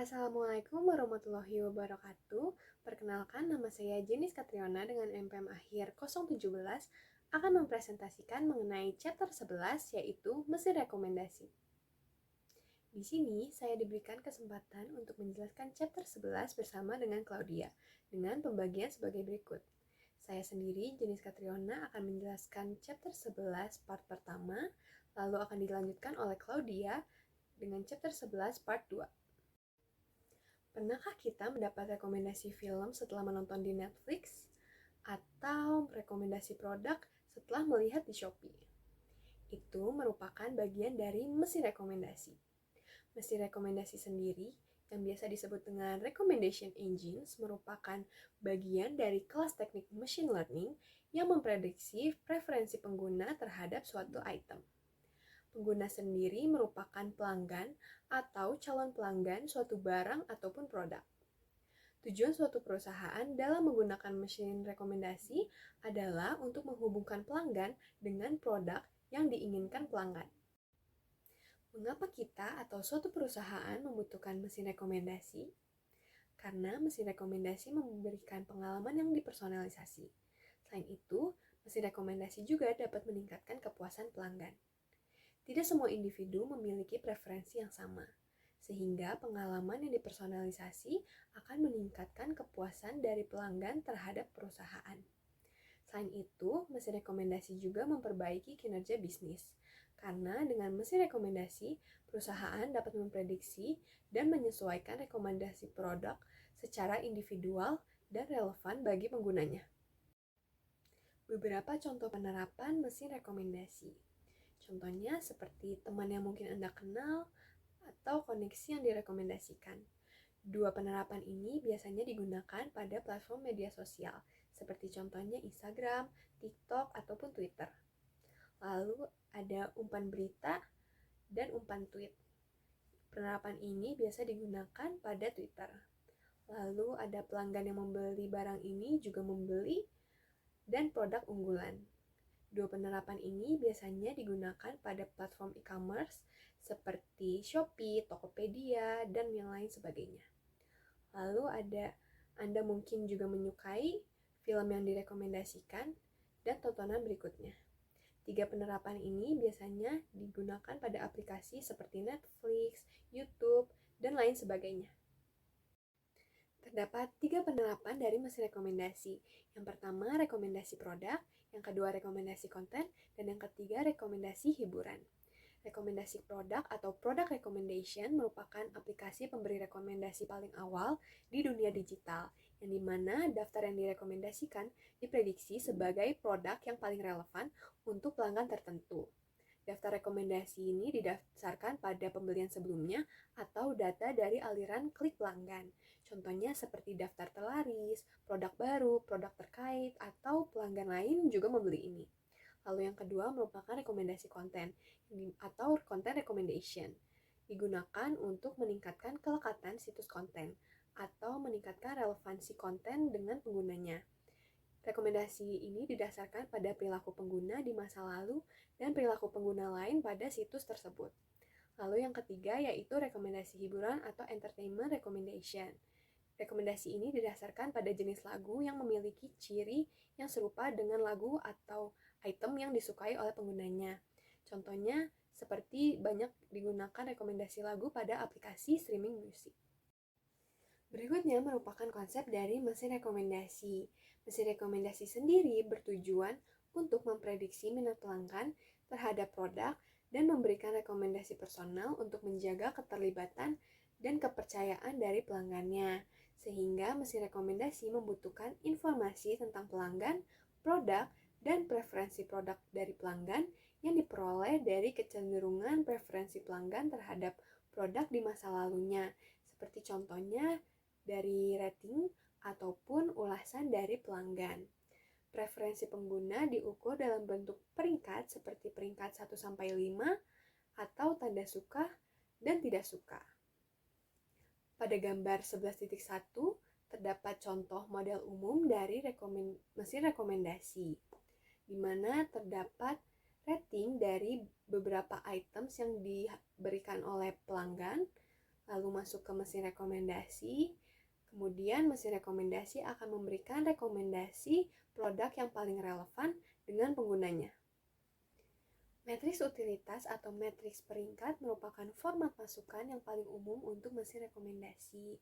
Assalamualaikum warahmatullahi wabarakatuh. Perkenalkan, nama saya Jenis Katriona dengan MPM akhir 017 akan mempresentasikan mengenai chapter 11 yaitu mesin rekomendasi. Di sini saya diberikan kesempatan untuk menjelaskan chapter 11 bersama dengan Claudia dengan pembagian sebagai berikut. Saya sendiri, Jenis Katriona, akan menjelaskan chapter 11 part pertama, lalu akan dilanjutkan oleh Claudia dengan chapter 11 part 2. Pernahkah kita mendapat rekomendasi film setelah menonton di Netflix? Atau rekomendasi produk setelah melihat di Shopee? Itu merupakan bagian dari mesin rekomendasi. Mesin rekomendasi sendiri, yang biasa disebut dengan recommendation engines, merupakan bagian dari kelas teknik machine learning yang memprediksi preferensi pengguna terhadap suatu item. Pengguna sendiri merupakan pelanggan atau calon pelanggan suatu barang ataupun produk. Tujuan suatu perusahaan dalam menggunakan mesin rekomendasi adalah untuk menghubungkan pelanggan dengan produk yang diinginkan pelanggan. Mengapa kita atau suatu perusahaan membutuhkan mesin rekomendasi? Karena mesin rekomendasi memberikan pengalaman yang dipersonalisasi. Selain itu, mesin rekomendasi juga dapat meningkatkan kepuasan pelanggan. Tidak semua individu memiliki preferensi yang sama, sehingga pengalaman yang dipersonalisasi akan meningkatkan kepuasan dari pelanggan terhadap perusahaan. Selain itu, mesin rekomendasi juga memperbaiki kinerja bisnis, karena dengan mesin rekomendasi, perusahaan dapat memprediksi dan menyesuaikan rekomendasi produk secara individual dan relevan bagi penggunanya. Beberapa contoh penerapan mesin rekomendasi. Contohnya seperti teman yang mungkin Anda kenal atau koneksi yang direkomendasikan. Dua penerapan ini biasanya digunakan pada platform media sosial, seperti contohnya Instagram, TikTok, ataupun Twitter. Lalu ada umpan berita dan umpan tweet. Penerapan ini biasa digunakan pada Twitter. Lalu ada pelanggan yang membeli barang ini juga membeli dan produk unggulan. Dua penerapan ini biasanya digunakan pada platform e-commerce seperti Shopee, Tokopedia, dan yang lain sebagainya. Lalu Anda mungkin juga menyukai film yang direkomendasikan dan tontonan berikutnya. Tiga penerapan ini biasanya digunakan pada aplikasi seperti Netflix, YouTube, dan lain sebagainya. Terdapat tiga penerapan dari mesin rekomendasi. Yang pertama, rekomendasi produk, yang kedua, rekomendasi konten, dan yang ketiga, rekomendasi hiburan. Rekomendasi produk atau product recommendation merupakan aplikasi pemberi rekomendasi paling awal di dunia digital, yang dimana daftar yang direkomendasikan diprediksi sebagai produk yang paling relevan untuk pelanggan tertentu. Daftar rekomendasi ini didasarkan pada pembelian sebelumnya atau data dari aliran klik pelanggan. Contohnya seperti daftar terlaris, produk baru, produk terkait, atau pelanggan lain juga membeli ini. Lalu yang kedua merupakan rekomendasi konten atau content recommendation. Digunakan untuk meningkatkan kelekatan situs konten atau meningkatkan relevansi konten dengan penggunanya. Rekomendasi ini didasarkan pada perilaku pengguna di masa lalu dan perilaku pengguna lain pada situs tersebut. Lalu yang ketiga yaitu rekomendasi hiburan atau entertainment recommendation. Rekomendasi ini didasarkan pada jenis lagu yang memiliki ciri yang serupa dengan lagu atau item yang disukai oleh penggunanya. Contohnya seperti banyak digunakan rekomendasi lagu pada aplikasi streaming musik. Berikutnya merupakan konsep dari mesin rekomendasi. Mesin rekomendasi sendiri bertujuan untuk memprediksi minat pelanggan terhadap produk dan memberikan rekomendasi personal untuk menjaga keterlibatan dan kepercayaan dari pelanggannya. Sehingga mesin rekomendasi membutuhkan informasi tentang pelanggan, produk, dan preferensi produk dari pelanggan yang diperoleh dari kecenderungan preferensi pelanggan terhadap produk di masa lalunya. Seperti contohnya dari rating ataupun ulasan dari pelanggan. Preferensi pengguna diukur dalam bentuk peringkat seperti peringkat 1-5 atau tanda suka dan tidak suka. Pada gambar 11.1 terdapat contoh model umum dari mesin rekomendasi, di mana terdapat rating dari beberapa items yang diberikan oleh pelanggan. lalu masuk ke mesin rekomendasi. Kemudian mesin rekomendasi akan memberikan rekomendasi produk yang paling relevan dengan penggunanya. Matriks utilitas atau matriks peringkat merupakan format masukan yang paling umum untuk mesin rekomendasi.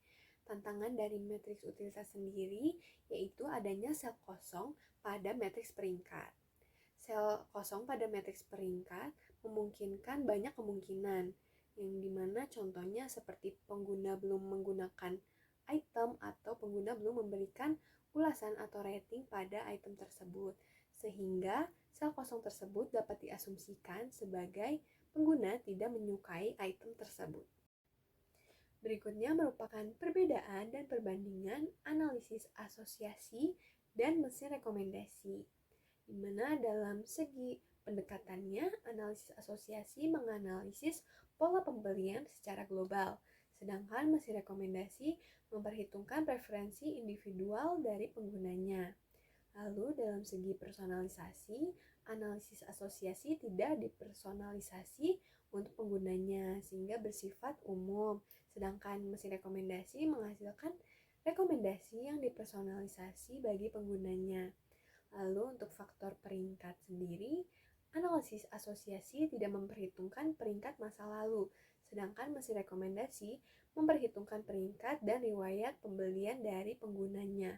Tantangan dari matriks utilitas sendiri yaitu adanya sel kosong pada matriks peringkat. Sel kosong pada matriks peringkat memungkinkan banyak kemungkinan, yang dimana contohnya seperti pengguna belum menggunakan item atau pengguna belum memberikan ulasan atau rating pada item tersebut, sehingga sel kosong tersebut dapat diasumsikan sebagai pengguna tidak menyukai item tersebut. Berikutnya merupakan perbedaan dan perbandingan analisis asosiasi dan mesin rekomendasi, di mana dalam segi pendekatannya, analisis asosiasi menganalisis pola pembelian secara global, sedangkan mesin rekomendasi memperhitungkan preferensi individual dari penggunanya. Lalu dalam segi personalisasi, analisis asosiasi tidak dipersonalisasi untuk penggunanya sehingga bersifat umum, sedangkan mesin rekomendasi menghasilkan rekomendasi yang dipersonalisasi bagi penggunanya. Lalu untuk faktor peringkat sendiri, analisis asosiasi tidak memperhitungkan peringkat masa lalu, sedangkan mesin rekomendasi memperhitungkan peringkat dan riwayat pembelian dari penggunanya.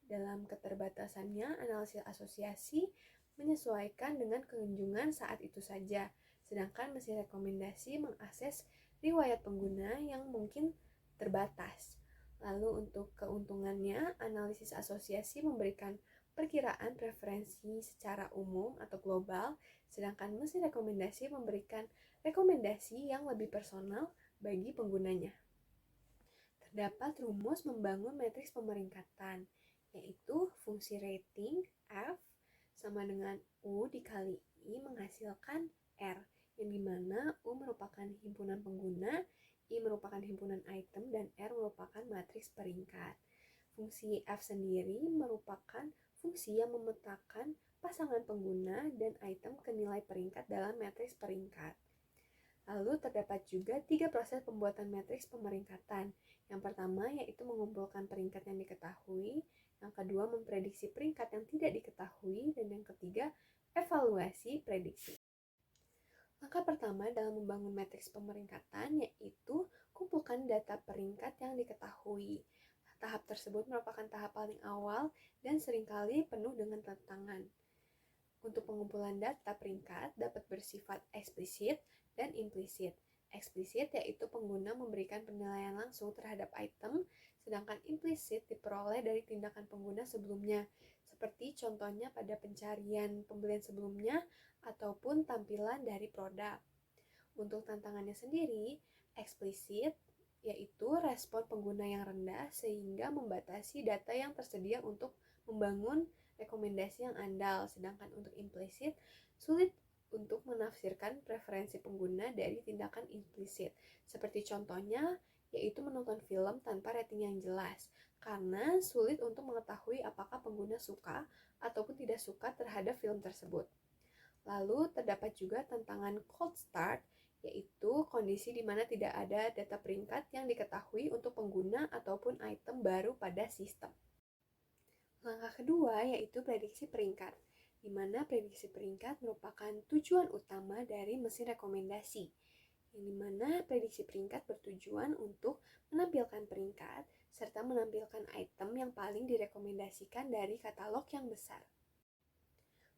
Dalam keterbatasannya, analisis asosiasi menyesuaikan dengan kunjungan saat itu saja, sedangkan mesin rekomendasi mengakses riwayat pengguna yang mungkin terbatas. Lalu untuk keuntungannya, analisis asosiasi memberikan perkiraan preferensi secara umum atau global, sedangkan mesin rekomendasi memberikan rekomendasi yang lebih personal bagi penggunanya. Terdapat rumus membangun matriks pemeringkatan, yaitu fungsi rating F sama dengan U dikali I menghasilkan R, yang dimana U merupakan himpunan pengguna, I merupakan himpunan item, dan R merupakan matriks peringkat. Fungsi F sendiri merupakan fungsi yang memetakan pasangan pengguna dan item ke nilai peringkat dalam matriks peringkat. Lalu terdapat juga 3 proses pembuatan matriks pemeringkatan. Yang pertama yaitu mengumpulkan peringkat yang diketahui, yang kedua memprediksi peringkat yang tidak diketahui, dan yang ketiga evaluasi prediksi. Langkah pertama dalam membangun matriks pemeringkatan yaitu kumpulkan data peringkat yang diketahui. Tahap tersebut merupakan tahap paling awal dan seringkali penuh dengan tantangan. Untuk pengumpulan data peringkat dapat bersifat eksplisit dan implisit. Eksplisit yaitu pengguna memberikan penilaian langsung terhadap item, sedangkan implisit diperoleh dari tindakan pengguna sebelumnya, seperti contohnya pada pencarian pembelian sebelumnya ataupun tampilan dari produk. Untuk tantangannya sendiri, eksplisit yaitu respon pengguna yang rendah sehingga membatasi data yang tersedia untuk membangun rekomendasi yang andal, sedangkan untuk implisit sulit untuk menafsirkan preferensi pengguna dari tindakan implisit, seperti contohnya yaitu menonton film tanpa rating yang jelas, karena sulit untuk mengetahui apakah pengguna suka ataupun tidak suka terhadap film tersebut. Lalu terdapat juga tantangan cold start, yaitu kondisi di mana tidak ada data peringkat yang diketahui untuk pengguna ataupun item baru pada sistem. Langkah kedua yaitu prediksi peringkat, di mana prediksi peringkat merupakan tujuan utama dari mesin rekomendasi, yang dimana prediksi peringkat bertujuan untuk menampilkan peringkat serta menampilkan item yang paling direkomendasikan dari katalog yang besar.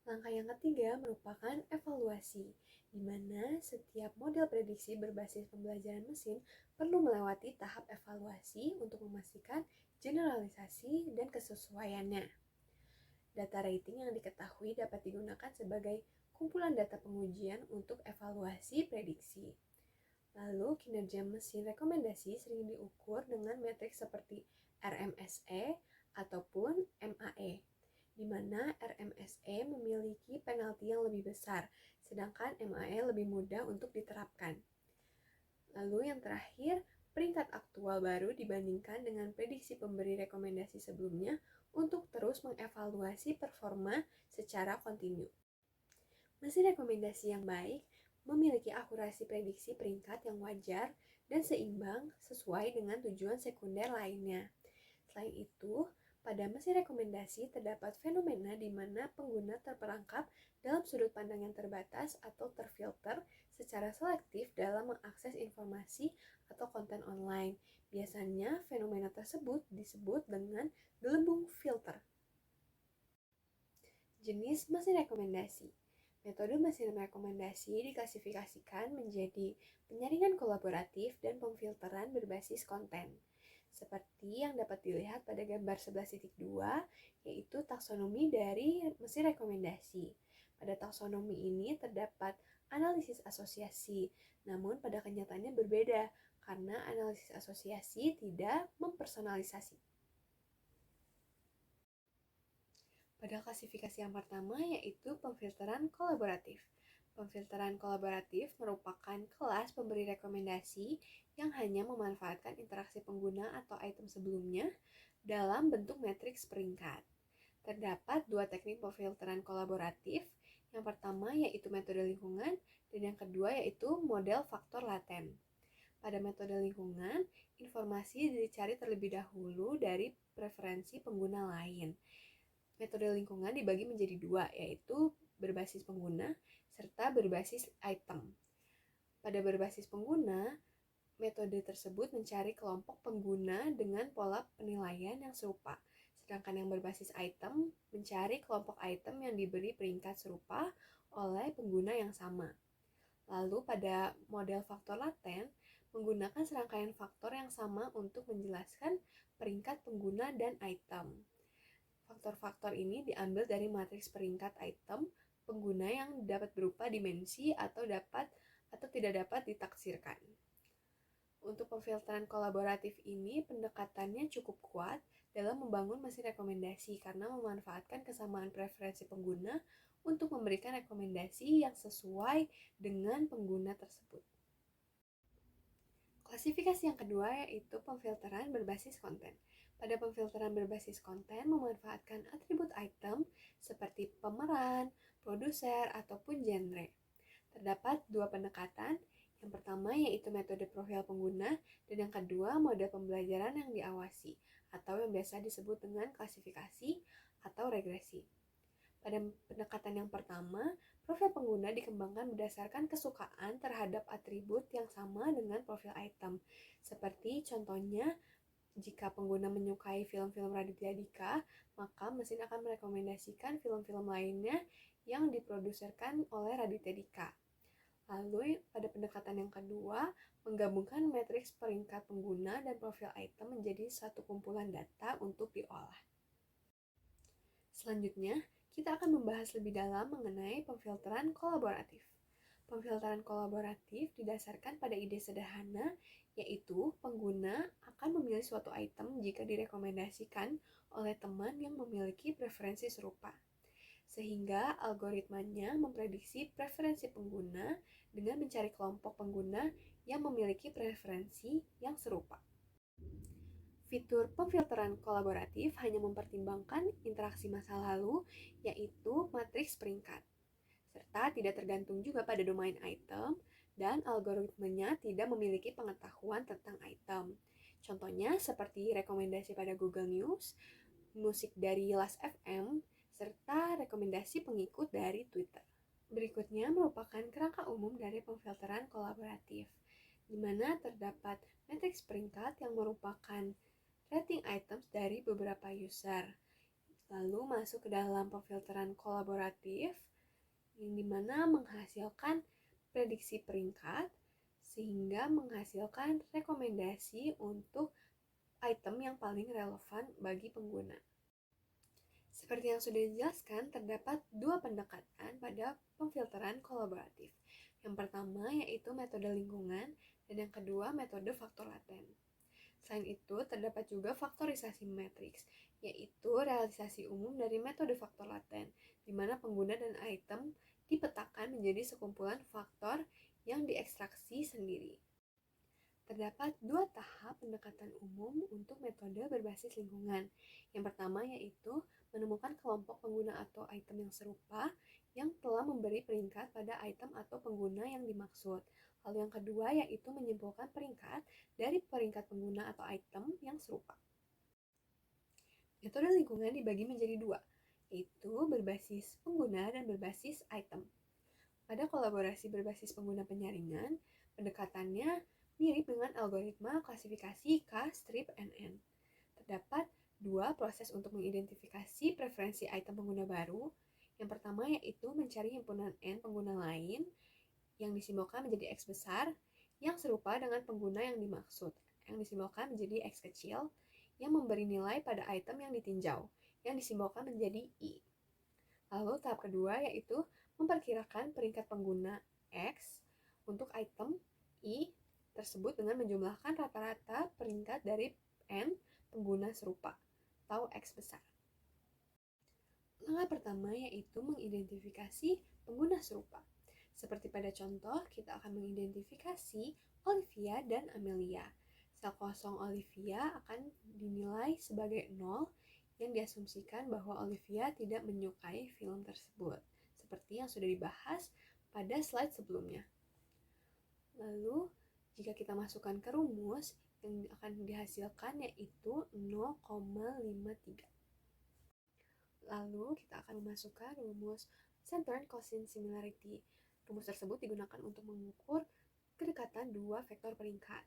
Langkah yang ketiga merupakan evaluasi, di mana setiap model prediksi berbasis pembelajaran mesin perlu melewati tahap evaluasi untuk memastikan generalisasi dan kesesuaiannya. Data rating yang diketahui dapat digunakan sebagai kumpulan data pengujian untuk evaluasi prediksi. Lalu, kinerja mesin rekomendasi sering diukur dengan metrik seperti RMSE ataupun MAE, di mana RMSE memiliki penalti yang lebih besar, sedangkan MAE lebih mudah untuk diterapkan. Lalu yang terakhir, peringkat aktual baru dibandingkan dengan prediksi pemberi rekomendasi sebelumnya untuk terus mengevaluasi performa secara kontinu. Mesin rekomendasi yang baik memiliki akurasi prediksi peringkat yang wajar dan seimbang sesuai dengan tujuan sekunder lainnya. Selain itu, pada mesin rekomendasi terdapat fenomena di mana pengguna terperangkap dalam sudut pandang yang terbatas atau terfilter secara selektif dalam mengakses informasi atau konten online. Biasanya, fenomena tersebut disebut dengan gelembung filter. Jenis mesin rekomendasi. Metode mesin rekomendasi diklasifikasikan menjadi penyaringan kolaboratif dan pemfilteran berbasis konten. Seperti yang dapat dilihat pada gambar 11.2, yaitu taksonomi dari mesin rekomendasi. Pada taksonomi ini terdapat analisis asosiasi, namun pada kenyataannya berbeda karena analisis asosiasi tidak mempersonalisasi. Pada klasifikasi yang pertama yaitu pemfilteran kolaboratif. Pemfilteran kolaboratif merupakan kelas pemberi rekomendasi yang hanya memanfaatkan interaksi pengguna atau item sebelumnya dalam bentuk matriks peringkat. Terdapat dua teknik pemfilteran kolaboratif. Yang pertama yaitu metode lingkungan dan yang kedua yaitu model faktor laten. Pada metode lingkungan, informasi dicari terlebih dahulu dari preferensi pengguna lain. Metode lingkungan dibagi menjadi dua, yaitu berbasis pengguna serta berbasis item. Pada berbasis pengguna, metode tersebut mencari kelompok pengguna dengan pola penilaian yang serupa, sedangkan yang berbasis item mencari kelompok item yang diberi peringkat serupa oleh pengguna yang sama. Lalu pada model faktor laten, menggunakan serangkaian faktor yang sama untuk menjelaskan peringkat pengguna dan item. Faktor-faktor ini diambil dari matriks peringkat item pengguna yang dapat berupa dimensi atau tidak dapat ditaksirkan. Untuk pemfilteran kolaboratif ini, pendekatannya cukup kuat dalam membangun mesin rekomendasi karena memanfaatkan kesamaan preferensi pengguna untuk memberikan rekomendasi yang sesuai dengan pengguna tersebut. Klasifikasi yang kedua yaitu pemfilteran berbasis konten. Pada pemfilteran berbasis konten memanfaatkan atribut item seperti pemeran, produser, ataupun genre. Terdapat dua pendekatan. Yang pertama yaitu metode profil pengguna dan yang kedua mode pembelajaran yang diawasi atau yang biasa disebut dengan klasifikasi atau regresi. Pada pendekatan yang pertama, profil pengguna dikembangkan berdasarkan kesukaan terhadap atribut yang sama dengan profil item. Seperti contohnya, jika pengguna menyukai film-film Raditya Dika, maka mesin akan merekomendasikan film-film lainnya yang diproduserkan oleh Raditya Dika. Lalu, pada pendekatan yang kedua, menggabungkan matriks peringkat pengguna dan profil item menjadi satu kumpulan data untuk diolah. Selanjutnya, kita akan membahas lebih dalam mengenai pemfilteran kolaboratif. Pemfilteran kolaboratif didasarkan pada ide sederhana, yaitu pengguna akan memilih suatu item jika direkomendasikan oleh teman yang memiliki preferensi serupa. Sehingga algoritmanya memprediksi preferensi pengguna dengan mencari kelompok pengguna yang memiliki preferensi yang serupa. Fitur pemfilteran kolaboratif hanya mempertimbangkan interaksi masa lalu, yaitu matriks peringkat, serta tidak tergantung juga pada domain item, dan algoritmenya tidak memiliki pengetahuan tentang item. Contohnya seperti rekomendasi pada Google News, musik dari Last.fm, serta rekomendasi pengikut dari Twitter. Berikutnya merupakan kerangka umum dari pemfilteran kolaboratif, di mana terdapat matriks peringkat yang merupakan rating items dari beberapa user. Lalu masuk ke dalam pemfilteran kolaboratif, yang dimana menghasilkan prediksi peringkat, sehingga menghasilkan rekomendasi untuk item yang paling relevan bagi pengguna. Seperti yang sudah dijelaskan, terdapat dua pendekatan pada pemfilteran kolaboratif. Yang pertama yaitu metode lingkungan dan yang kedua metode faktor laten. Selain itu, terdapat juga faktorisasi matriks, yaitu realisasi umum dari metode faktor laten, di mana pengguna dan item dipetakan menjadi sekumpulan faktor yang diekstraksi sendiri. Terdapat dua tahap pendekatan umum untuk metode berbasis lingkungan. Yang pertama yaitu menemukan kelompok pengguna atau item yang serupa yang telah memberi peringkat pada item atau pengguna yang dimaksud. Lalu yang kedua yaitu menyimpulkan peringkat dari peringkat pengguna atau item yang serupa. Metode lingkungan dibagi menjadi dua, yaitu berbasis pengguna dan berbasis item. Pada kolaborasi berbasis pengguna penyaringan, pendekatannya mirip dengan algoritma klasifikasi K-NN. Terdapat dua proses untuk mengidentifikasi preferensi item pengguna baru. Yang pertama yaitu mencari himpunan N pengguna lain yang disimbolkan menjadi X besar yang serupa dengan pengguna yang dimaksud, yang disimbolkan menjadi X kecil, yang memberi nilai pada item yang ditinjau, yang disimbolkan menjadi I. Lalu tahap kedua yaitu memperkirakan peringkat pengguna X untuk item I tersebut dengan menjumlahkan rata-rata peringkat dari N pengguna serupa atau X besar. Langkah pertama yaitu mengidentifikasi pengguna serupa. Seperti pada contoh, kita akan mengidentifikasi Olivia dan Amelia. Sel kosong Olivia akan dinilai sebagai 0 yang diasumsikan bahwa Olivia tidak menyukai film tersebut, seperti yang sudah dibahas pada slide sebelumnya. Lalu, jika kita masukkan ke rumus, yang akan dihasilkan yaitu 0,53. Lalu, kita akan memasukkan rumus Centered Cosine Similarity. Rumus tersebut digunakan untuk mengukur kedekatan dua vektor peringkat.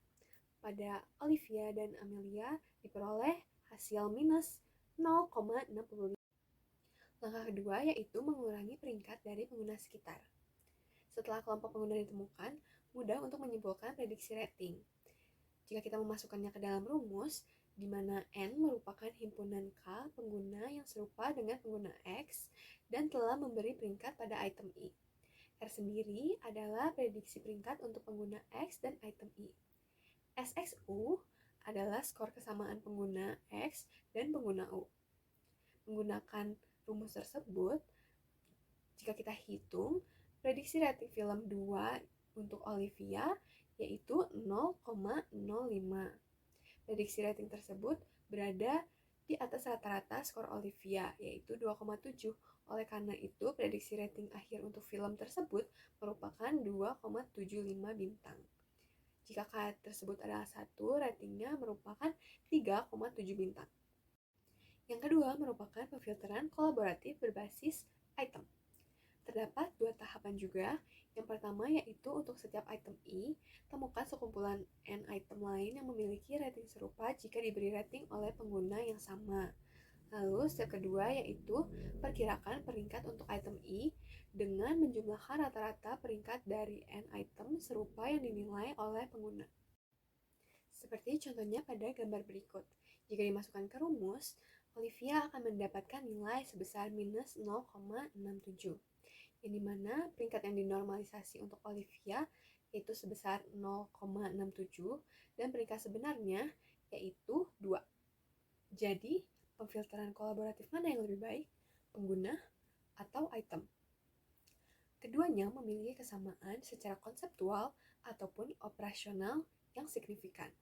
Pada Olivia dan Amelia diperoleh hasil minus 0,65. Langkah kedua yaitu mengurangi peringkat dari pengguna sekitar. Setelah kelompok pengguna ditemukan, mudah untuk menyimpulkan prediksi rating. Jika kita memasukkannya ke dalam rumus, di mana N merupakan himpunan K pengguna yang serupa dengan pengguna X dan telah memberi peringkat pada item I. R sendiri adalah prediksi peringkat untuk pengguna X dan item I. SXU adalah skor kesamaan pengguna X dan pengguna U. Menggunakan rumus tersebut, jika kita hitung, prediksi rating film 2 untuk Olivia yaitu 0,05. Prediksi rating tersebut berada di atas rata-rata skor Olivia, yaitu 2,7. Oleh karena itu, prediksi rating akhir untuk film tersebut merupakan 2,75 bintang. Jika K tersebut adalah 1, ratingnya merupakan 3,7 bintang. Yang kedua merupakan pemfilteran kolaboratif berbasis item. Terdapat dua tahapan juga. Yang pertama yaitu untuk setiap item I, temukan sekumpulan N item lain yang memiliki rating serupa jika diberi rating oleh pengguna yang sama. Lalu step kedua yaitu perkirakan peringkat untuk item I dengan menjumlahkan rata-rata peringkat dari N item serupa yang dinilai oleh pengguna. Seperti contohnya pada gambar berikut. Jika dimasukkan ke rumus, Olivia akan mendapatkan nilai sebesar minus 0,67. Yang dimana peringkat yang dinormalisasi untuk Olivia yaitu sebesar 0,67 dan peringkat sebenarnya yaitu 2. Jadi, pemfilteran kolaboratif mana yang lebih baik? Pengguna atau item? Keduanya memiliki kesamaan secara konseptual ataupun operasional yang signifikan.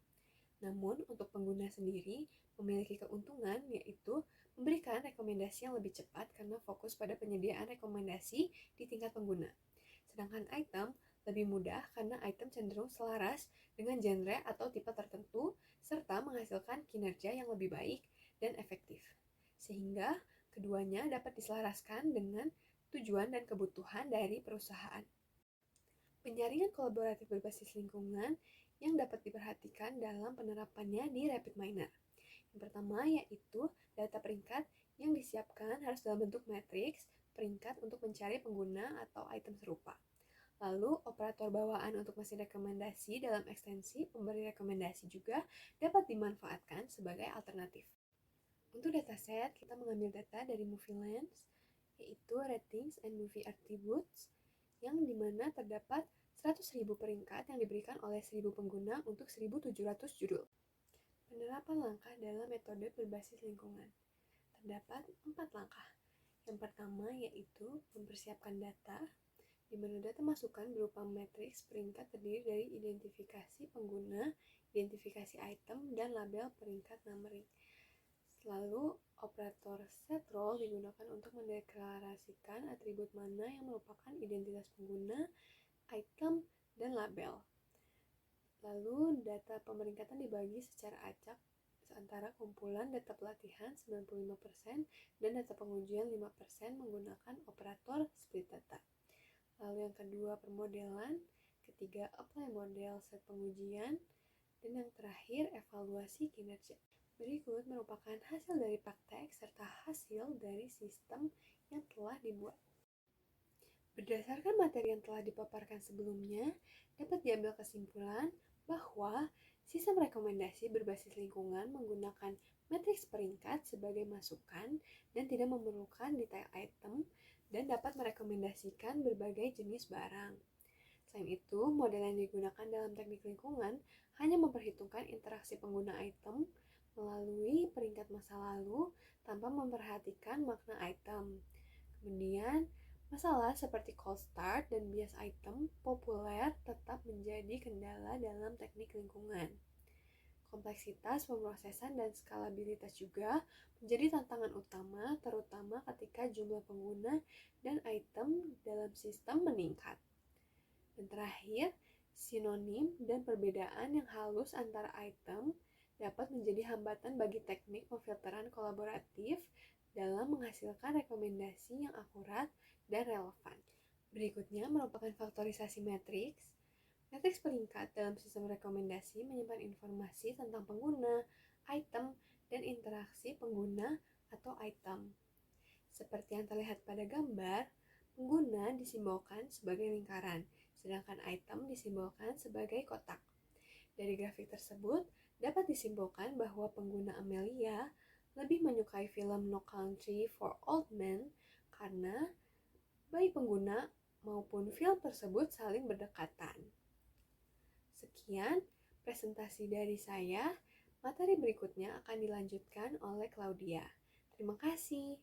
Namun, untuk pengguna sendiri memiliki keuntungan yaitu memberikan rekomendasi yang lebih cepat karena fokus pada penyediaan rekomendasi di tingkat pengguna. Sedangkan item lebih mudah karena item cenderung selaras dengan genre atau tipe tertentu serta menghasilkan kinerja yang lebih baik dan efektif. Sehingga keduanya dapat diselaraskan dengan tujuan dan kebutuhan dari perusahaan. Penyaringan kolaboratif berbasis lingkungan yang dapat diperhatikan dalam penerapannya di RapidMiner. Yang pertama yaitu data peringkat yang disiapkan harus dalam bentuk matriks peringkat untuk mencari pengguna atau item serupa. Lalu, operator bawaan untuk mesin rekomendasi dalam ekstensi pemberi rekomendasi juga dapat dimanfaatkan sebagai alternatif. Untuk dataset, kita mengambil data dari Movielens, yaitu Ratings and Movie Attributes, yang dimana terdapat 100.000 peringkat yang diberikan oleh 1.000 pengguna untuk 1.700 judul. Penerapan langkah dalam metode berbasis lingkungan. Terdapat 4 langkah. Yang pertama yaitu mempersiapkan data, di mana data masukan berupa matriks peringkat terdiri dari identifikasi pengguna, identifikasi item, dan label peringkat numbering. Lalu, operator setrole digunakan untuk mendeklarasikan atribut mana yang merupakan identitas pengguna, item, dan label. Lalu data pemeringkatan dibagi secara acak antara kumpulan data pelatihan 95% dan data pengujian 5% menggunakan operator split data. Lalu yang kedua permodelan, ketiga apply model set pengujian, dan yang terakhir evaluasi kinerja. Berikut merupakan hasil dari praktek serta hasil dari sistem yang telah dibuat. Berdasarkan materi yang telah dipaparkan sebelumnya, dapat diambil kesimpulan bahwa sistem rekomendasi berbasis lingkungan menggunakan matriks peringkat sebagai masukan dan tidak memerlukan detail item dan dapat merekomendasikan berbagai jenis barang. Selain itu, model yang digunakan dalam teknik lingkungan hanya memperhitungkan interaksi pengguna item melalui peringkat masa lalu tanpa memperhatikan makna item. Kemudian, masalah seperti cold start dan bias item populer tetap menjadi kendala dalam teknik lingkungan. Kompleksitas pemrosesan dan skalabilitas juga menjadi tantangan utama, terutama ketika jumlah pengguna dan item dalam sistem meningkat. Dan terakhir, sinonim dan perbedaan yang halus antara item dapat menjadi hambatan bagi teknik pemfilteran kolaboratif dalam menghasilkan rekomendasi yang akurat dan relevan. Berikutnya merupakan faktorisasi matriks. Matriks peringkat dalam sistem rekomendasi menyimpan informasi tentang pengguna, item, dan interaksi pengguna atau item. Seperti yang terlihat pada gambar, pengguna disimbolkan sebagai lingkaran, sedangkan item disimbolkan sebagai kotak. Dari grafik tersebut, dapat disimpulkan bahwa pengguna Amelia lebih menyukai film No Country for Old Men karena baik pengguna maupun film tersebut saling berdekatan. Sekian presentasi dari saya. Materi berikutnya akan dilanjutkan oleh Claudia. Terima kasih.